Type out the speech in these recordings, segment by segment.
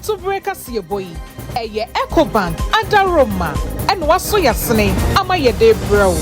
to break us your boy. Eye Echo Bank under Roma and waso yasne ama ye de bro.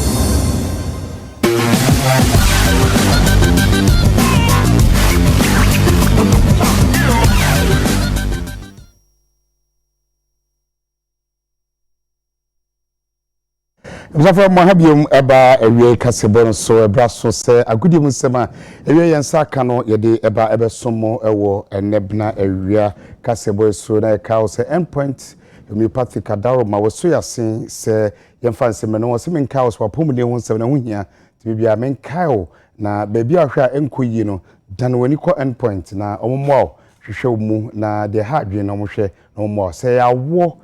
Zafa Mohabium eba ewie kasebon so ebraso se agudi musema ewie yensa aka no yede eba ebesomo ewo enebna ewia kasebo so na ka se endpoint homeopathic adaro ma woso yasin se yemfa nseme no se menka wo pomune hu nsem na hu hia tibia menka na baabi ahwa enkoyi no dan wani ko endpoint na ommo hwehwe mu na de ha adwen no mo hwe no mo se yawo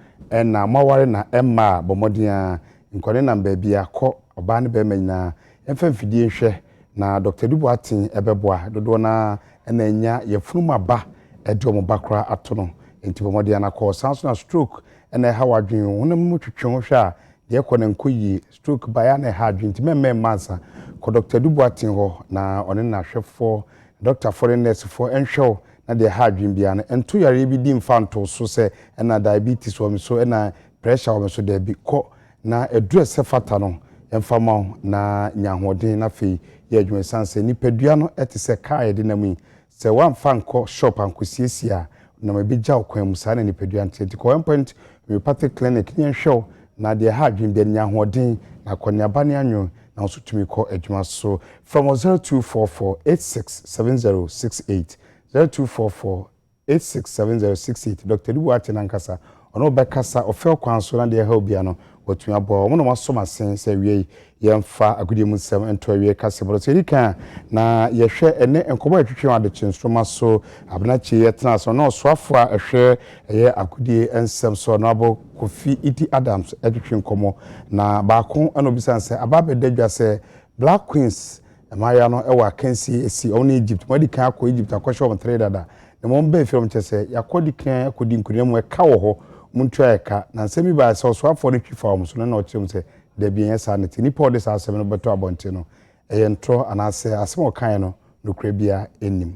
na maware na emma bomodia nkwane na baby akọ oba ne be manyina emfa mfidie hwe na Dr. Dubu atin ebeboa dodo na enya yefuruma ba ede omo bakra ato no enti bomode na call sanso na stroke ena ha wadwen wonam mu twetwe hwe a de ekọ na nkoyi stroke ba ya na ha adwen ti memme mansa ko Dr. Dubu atin ho na one na hwefo Dr. Foreign nurse for ensure na de ha adwen bia na ento yare bi di mfanto so se ena diabetes wo so ena pressure wo so de bi ko na edresse fata no emfama na nyahoden na fe ye adwuma sanse nipadua no etese kai de na mu se wan fanko shop ankosiesia na mabegya okwan mu sa na nipadua ntete ko point homeopathic clinic ni show na de ha adwuma de nyahoden na konyaba ne anyo na so tumi ko adwuma so from 0244867068 0244867068 Dr. Dubu Atenankasa ono bekasa ofel kwanso na de ha obia no watu abo mo no masoma sen se wie yemfa agudi mu nsem ento wie kasebro so erika na yehwe ene enkobo atwetwe ade chinstroma so abnachi yetna so no soafo a ehwe eye agudi ensem so no abo Kofi Idi Adams atwetwe nkomo na baako ana obisanse ababedadwa se Black Queens emaya no ewa kansi esi on Egypt modi kan akọ Egypt akọhwe on trade dada na mo mbe film chese yakodi kan akodi nkunemu eka wo ho muntueka na nsemi ba so afọ ne twifa wo so na ochim se da bien sanity ni pod sa asem no beto abonte no eyentro anase asem okan no nokra bia enim.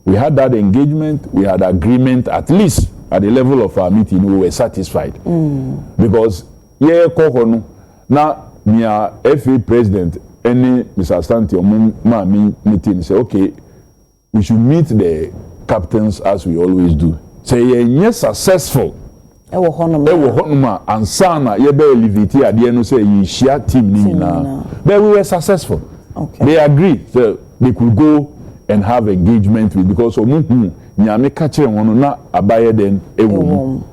We had that engagement, we had agreement, at least at the level of our meeting we were satisfied. Because ye kohono na mia FA president any Mr. Stanti mami meeting say okay, we should meet the captains as we always do. Say yes successful. Ewo honoma ansana ye be elevate ade no say you share team ni na. But we were successful. Okay. They agreed so they could go and have engagement with because nyame ka kire won na abaye den ewo.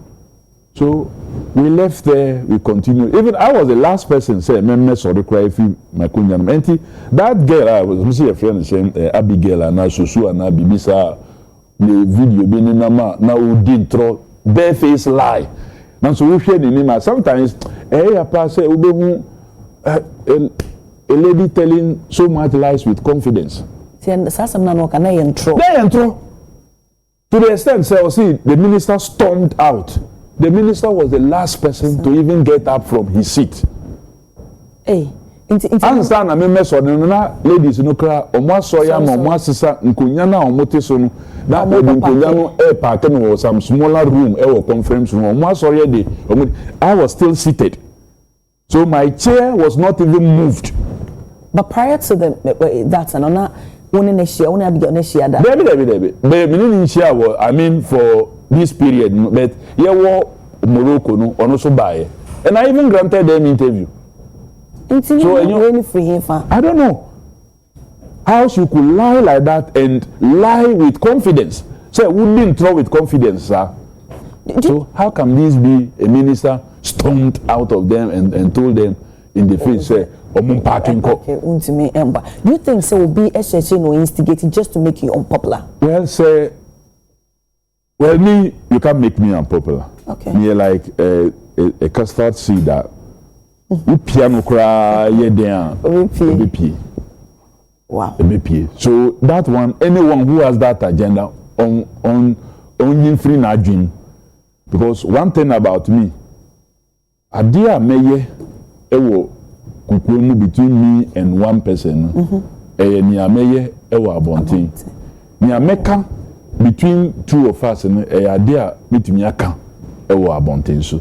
So we left there, we continued. Even I was the last person say me sorry cry if my kunyan enti that girl I was see a friend saying Abigail and Susu and Bibisa the video being na udi intro bare face lie na so we share the name sometimes pass say ubehu a lady telling so much lies with confidence sasa na no kana intro to the extent say see the minister stormed out. The minister was the last person to even get up from his seat. Ansa na me meso na ladies no kra omo soya ma omo asesa nkonya na omote so no na nkonya no park no some smaller room conference room omo asori dey I was still seated, so my chair was not even moved. But prior to that and one na share one Abigail na share that Debbie me share I mean for this period but ye wo Morocco no ono so buy and I even granted them interview. So I don't know how she could lie like that and lie with confidence. So we didn't throw with confidence, sir. So how can this be a minister stormed out of them and told them in the face, say, do you think so will be SSA no instigating just to make you unpopular? Well, say, me, you can't make me unpopular. Okay. Me like a custard seed that piano cry MVP. Wow. MVP. So that one, anyone who has that agenda on free na dream. Because one thing about me, idea meye ewo kukumu between me and one person. Ni ameye ewo abontin. Ni ameka between two of us and a idea between yaka ewo abonten so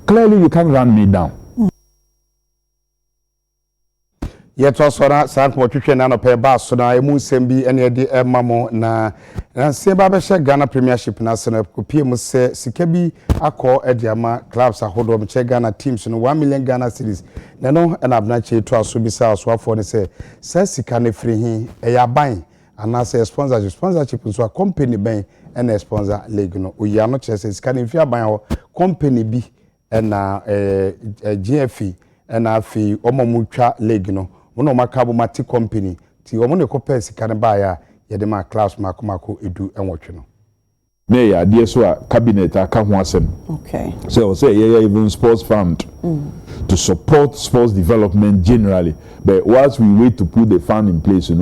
clearly you can't run me down. Yet also na sanko twetwe na no pe ba so na emu nsem bi ene de emamo na nse ba be hye Ghana Premiership na se na kopie mu se sika bi akọ ediama clubs ahodo mu che Ghana teams no 1 million Ghana cedis na no na abna che to aso bi sa aso afọ ne se sika ne free hin eyaban ana se sponsorship nso a company ben na sponsor league no oya no che se sika ne fi aban ho company bi na GFE na afi omomutwa league no wono makabo mati company ti omo ne kopɛ sika ne ba ya yede ma class makomako edu enwotwe no na ya de so a cabinet aka ho asem. Okay, so say even sports fund to support sports development generally, but whilst we wait to put the fund in place,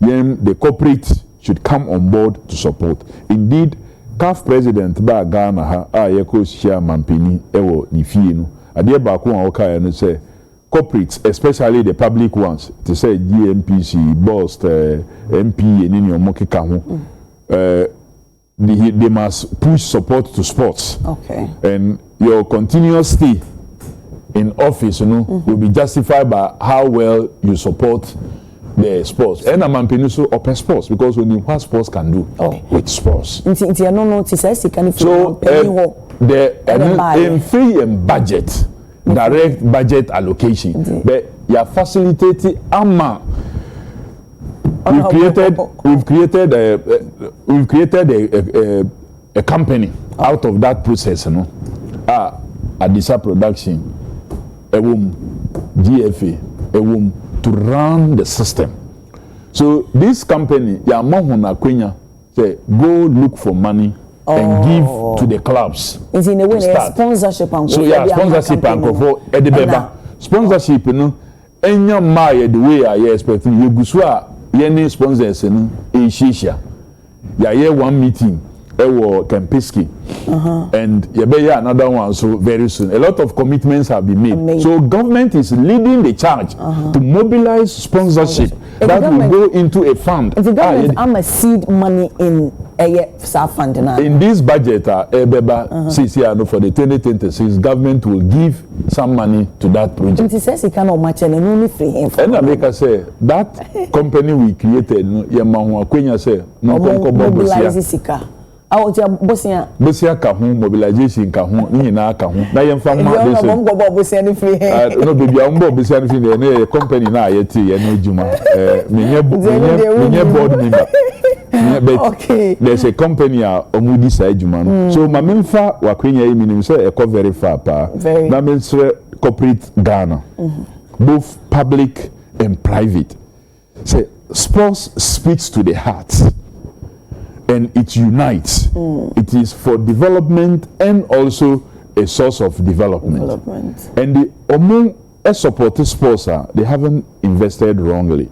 the corporate should come on board to support. Indeed, CAF president ba Ghana ha ye ko chairman peni ewo ni fie no ade ba ko an oka no say corporates, especially the public ones, to say GMPC, BOST, MP, and in your mokika ho, they must push support to sports. Okay. And your continuous stay in office, will be justified by how well you support the sports. And I'm so open sports because we know what sports can do with sports. So the free and budget. Direct budget allocation, but you are facilitating AMA. We've created a company out of that process, Adisa Production, GFA, to run the system. So this company, say go look for money. And give to the clubs. It's in a way sponsorship and so sponsorship and for Edibeba. Sponsorship, any my the way I expecting you guswa any sponsors in Shisha. Ya one meeting Kempiski and Yabeya another one so very soon. A lot of commitments have been made. So government is leading the charge to mobilize sponsorship that will go into a fund. The government am seed money in fund in this budget for the 2026 government will give some money to that project. It says it cannot match and only free him. And I make us say that company we created mobilize sika. Bosia ka ho mobilization ka ho ni na ka ho na ye mfa ma this bosia ni free no baby am bosia ni free na company na ayeti ye na ejuma menye board member. Okay. There's a company omudi sa ejuma no so ma memfa wakwenya yi minim say e ko very far pa na mensre corporate Ghana both public and private say sports speaks to the heart. And it unites. It is for development and also a source of development. And the among supported sports, they haven't invested wrongly.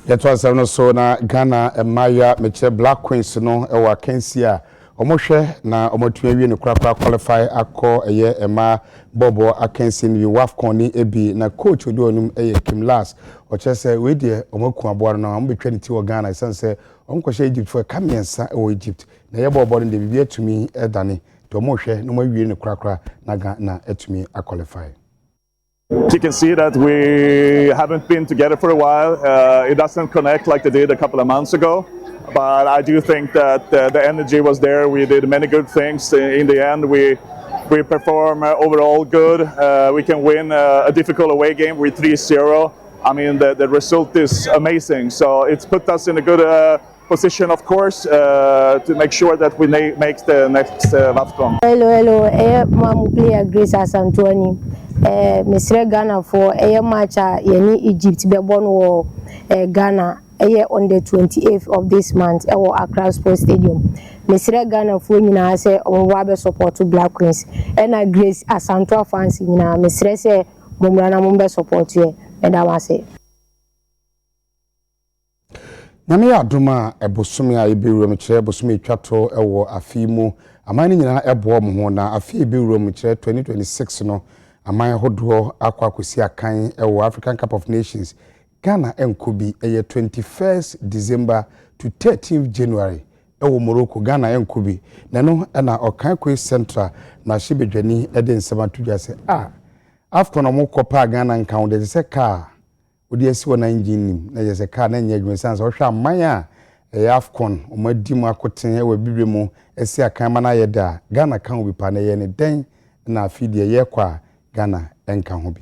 That was so na Ghana Maya Meche Black Queens no ewa Kensia. Omoshe na omotuawie ne krakra qualify akọ ema bobo akensi ni wafcon ni ebi na coach odi onum Kim Las ochese we de omoku aboa no ambetwa ni ti wo Ghana sense omkọhye Egypt for kamiensa o Egypt na ye bobo de bibi etumi edane to omohwe no mawie ne krakra na etumi qualify. You can see that we haven't been together for a while. It doesn't connect like they did a couple of months ago. But I do think that the energy was there. We did many good things. In the end, we perform overall good. We can win a difficult away game with 3-0. I mean, the result is amazing. So it's put us in a good position, of course, to make sure that we make the next WAFCON. Hello. Mamu player Grace Asantoni. Mr. Ghana for a match yeni Egypt be born wo Ghana on the 28th of this month at Accra Sports Stadium. Mr. Ghana for nyina say on wabe support to Black Queens and Grace Asantwa fans nyina Mr. say momra na mombe support ye and I say Nami aduma ebosumi a ebiwuro mu kire ebosumi twato ewo afimu amani nyina ebo mo ho na afi ebiwuro mu kire 2026 no aman hodo akwa akosi akan ewo African Cup of Nations Ghana enkobi 21st December to 13th January ewo Morocco. Ghana enkobi nano na Okankwe Central na Shibedwani ede nsema tudwa se after no kopa Ghana nkan de se car odi esi wona engine na je se car na nya adwuma sanse wo hwa aman Afcon omadi mu akoten e wa bibre mu esi akan ma na yeda Ghana kan obi pa na ye ne den na afidie ye kwa Ghana enka ho bi.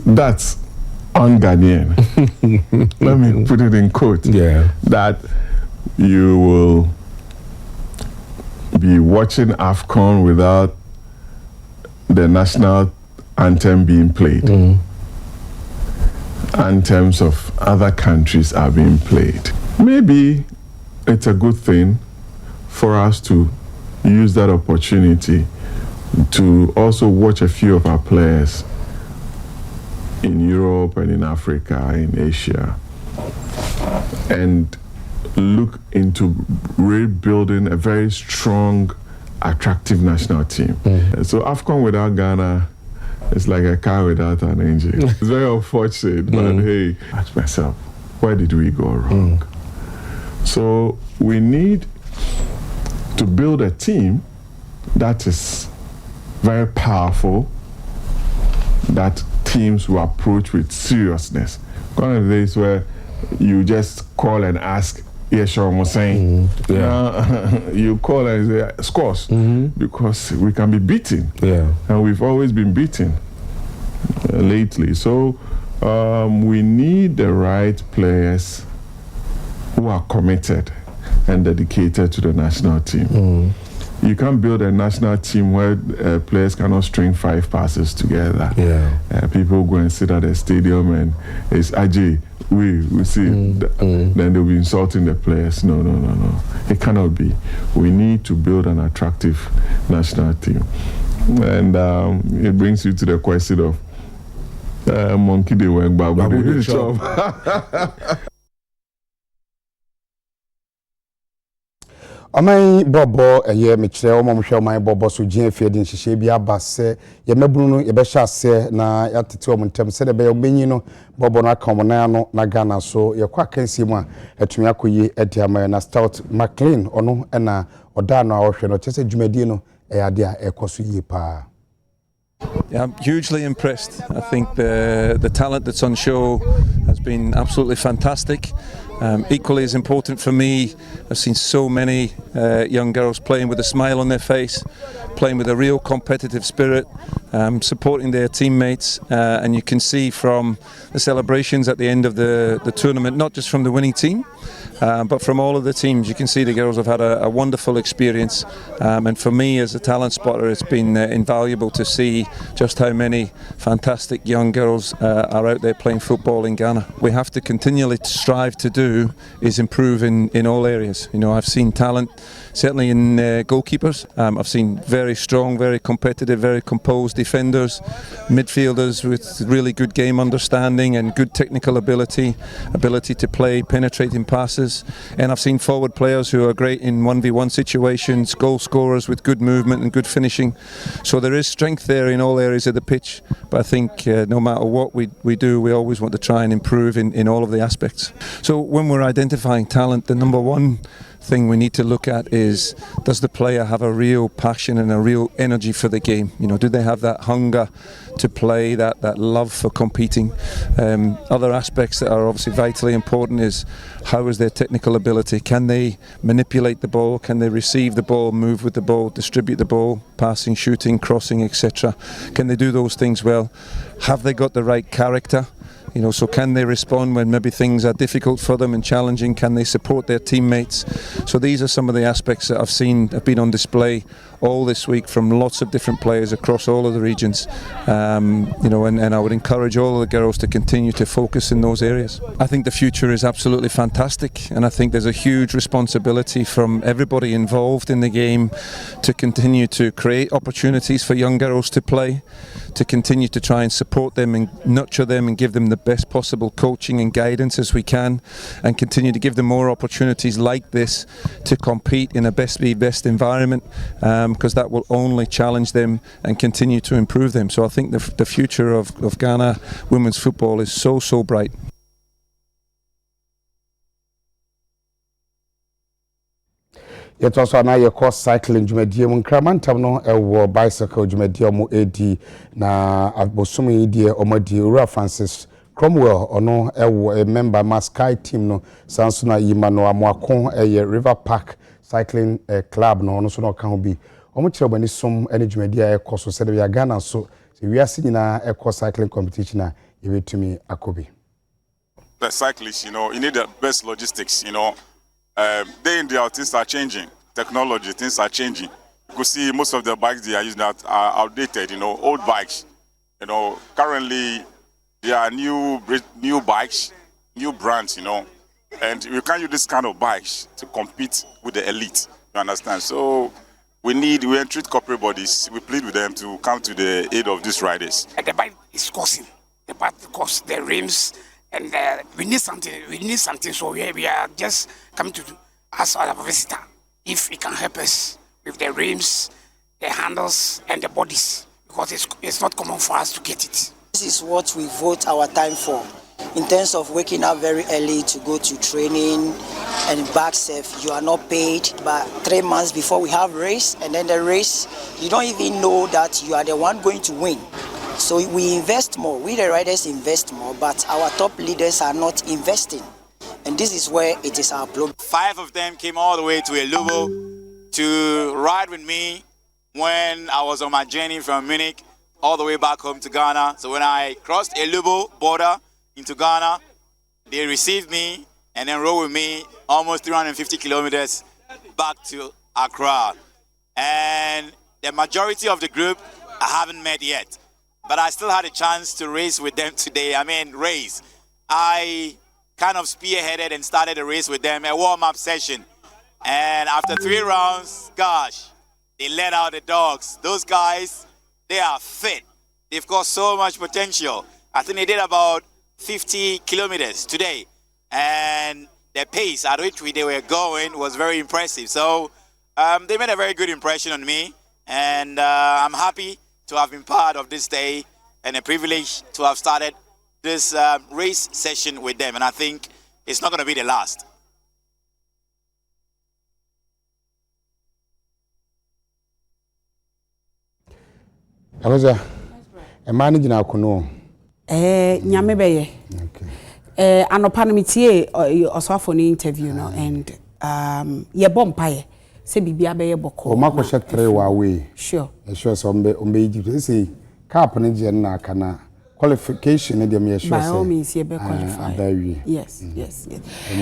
That's un-Ghanaian. Let me put it in quotes. Yeah. That you will be watching AFCON without the national anthem being played. Anthems of other countries are being played. Maybe it's a good thing for us to use that opportunity to also watch a few of our players in Europe and in Africa, in Asia, and look into rebuilding a very strong, attractive national team. So AFCON without Ghana is like a car without an engine. It's very unfortunate, but hey, ask myself, where did we go wrong? So we need to build a team that is very powerful, that teams will approach with seriousness. One of the days where you just call and ask, yes, sure, I'm saying, you call and say, scores, because we can be beaten. And we've always been beaten lately. So we need the right players who are committed and dedicated to the national team. You can't build a national team where players cannot string 5 passes together. People go and sit at the stadium and it's Ajay, we see, then they'll be insulting the players. No. It cannot be. We need to build an attractive national team. And it brings you to the question of monkey they went back, but they chop. Amai bobo eye mekire o momhwe amai bobo so gin afiade nhihye bi abase ye mabunu no ye be hyase na yatete o montem se de be obenyi no bobo no aka omona no na Ghana so ye kwa akansi mu a atumi akoyi ede amai na Stout McLean ono na oda no a wohwe no chese dwumadi no e ade a ekoso yi pa. Yeah, I'm hugely impressed. I think the talent that's on show has been absolutely fantastic. Equally as important for me, I've seen so many young girls playing with a smile on their face, playing with a real competitive spirit, supporting their teammates, and you can see from the celebrations at the end of the tournament, not just from the winning team, but from all of the teams, you can see the girls have had a wonderful experience, and for me as a talent spotter, it's been invaluable to see just how many fantastic young girls are out there playing football in Ghana. We have to continually strive to do is improve in all areas. You know, I've seen talent certainly in goalkeepers. I've seen very strong, very competitive, very composed defenders, midfielders with really good game understanding and good technical ability to play penetrating passes, and I've seen forward players who are great in 1v1 situations, goal scorers with good movement and good finishing. So there is strength there in all areas of the pitch, but I think no matter what we do, we always want to try and improve in all of the aspects. So when we're identifying talent, the number one thing we need to look at is, does the player have a real passion and a real energy for the game? You know, do they have that hunger to play, that love for competing? Other aspects that are obviously vitally important is, how is their technical ability? Can they manipulate the ball? Can they receive the ball, move with the ball, distribute the ball, passing, shooting, crossing, etc.? Can they do those things well? Have they got the right character? You know, so can they respond when maybe things are difficult for them and challenging? Can they support their teammates? So these are some of the aspects that I've seen have been on display all this week from lots of different players across all of the regions. You know, and I would encourage all of the girls to continue to focus in those areas. I think the future is absolutely fantastic, and I think there's a huge responsibility from everybody involved in the game to continue to create opportunities for young girls to play, to continue to try and support them and nurture them and give them the best possible coaching and guidance as we can, and continue to give them more opportunities like this to compete in a best environment. because that will only challenge them and continue to improve them. So I think the future of Ghana women's football is so bright. Yet also na your course cycling dwumadie mu nkramantam no ewo bicycle dwumadie mu edi na abosumi die omadi Ura Francis Cromwell ono ewo a member ma Sky team no sanso na yima no amoako River Park cycling club no ono so no ka ho bi omo kire obani som ene dwumadie ekoso se de Ghana so se wiase nyina ekọ cycling competition na yebetumi akobi. The cyclists, you know, you need the best logistics, you know. Day in day out, things are changing. Technology, things are changing. You could see most of the bikes they are using are outdated, you know, old bikes. You know, currently there are new bikes, new brands, you know, and you can't use this kind of bikes to compete with the elite. You understand? So we entreat corporate bodies. We plead with them to come to the aid of these riders. The bike is costing. The bike costs the rims. And we need something. So we are just coming to ask our visitor if he can help us with the rims, the handles, and the bodies, because it's not common for us to get it. This is what we vote our time for, in terms of waking up very early to go to training and back safe. You are not paid, but 3 months before we have race, and then the race, you don't even know that you are the one going to win. So we invest more, we the riders invest more, but our top leaders are not investing. And this is where it is our problem. 5 of them came all the way to Elubo to ride with me when I was on my journey from Munich all the way back home to Ghana. So when I crossed Elubo border into Ghana, they received me and then rode with me almost 350 kilometers back to Accra. And the majority of the group I haven't met yet. But I still had a chance to race with them today. Race. I kind of spearheaded and started a race with them, a warm-up session. And after 3 rounds, gosh, they let out the dogs. Those guys, they are fit. They've got so much potential. I think they did about 50 kilometers today. And the pace at which they were going was very impressive. So they made a very good impression on me. And I'm happy to have been part of this day and a privilege to have started this race session with them. And I think it's not going to be the last. Aroja, a managing our canoe. Nyame beye. Okay. Anopanamitie also for an interview, no, and ye bompaye. Se bibia beye boko. O mako shet 3 away. Sure. Sure so ombe Egypt say cap ne je na kana qualification ne dem ye sure say. By all means ye be qualify. Yes.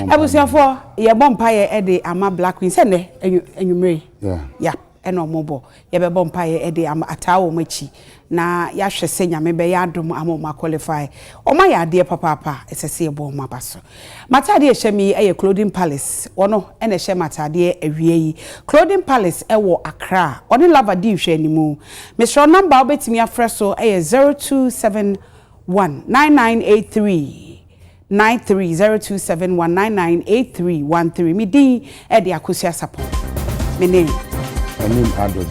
Abusiafo ye bompaye e de ama Black Queen se ne enwumre. Yeah. Eno mobo ye be bompaye e de ama atawo machi na ya hwese nyame be ya dom ama qualify o ma ya de papa esese ebo ma baso matade e hwemi e Clothing Palace ono ene hwe matade awie yi Clothing Palace e wo Accra oni lavadi hwe animu Mr. number obetimi afreso e 0271 9983 930271998313 mi din e de akosia support me name Anim Addo.